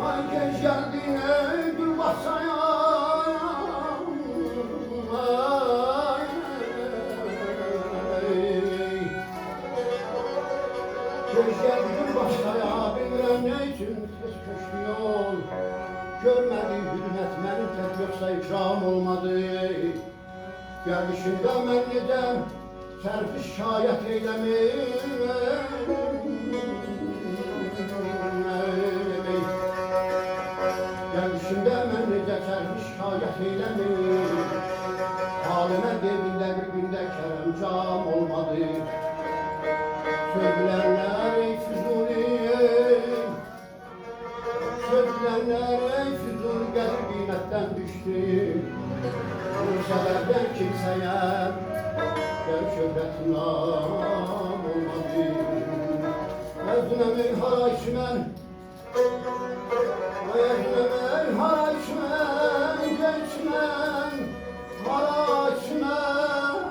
Ay geç geldiğine gül basaya. Geç geldi gül basaya. Bilmirəm ne için tez köşüyor. Görmedi hürmet benim tek yoksa ikram olmadı. Gelişimde mən necəm sərfiş şayət eyləmir. Gəlişimdə mən necə sərfiş şayət eyləmir. Halimə devində bir gündə kərəmcam olmadı. Sözlənlər ey Füzuli, sözlənlər ey Füzuli, gəlir qiymətdən düşdü. Bu səbəbdən kimsəyə gəl şöhrət nam olmadı. Əzünəm ey hara içmən, əzünəm ey hara içmən, geçmən, hara içmən.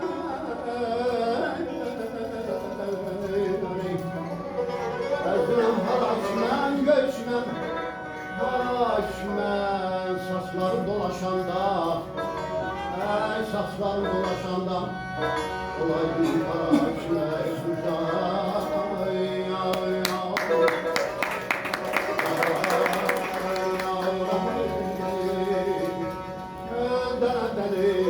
Əzünəm hara içmən, geçmən, hara içmən. Saçları dolaşanda, ey saçları dolaşanda, olay bir hara içmən sudan. Deli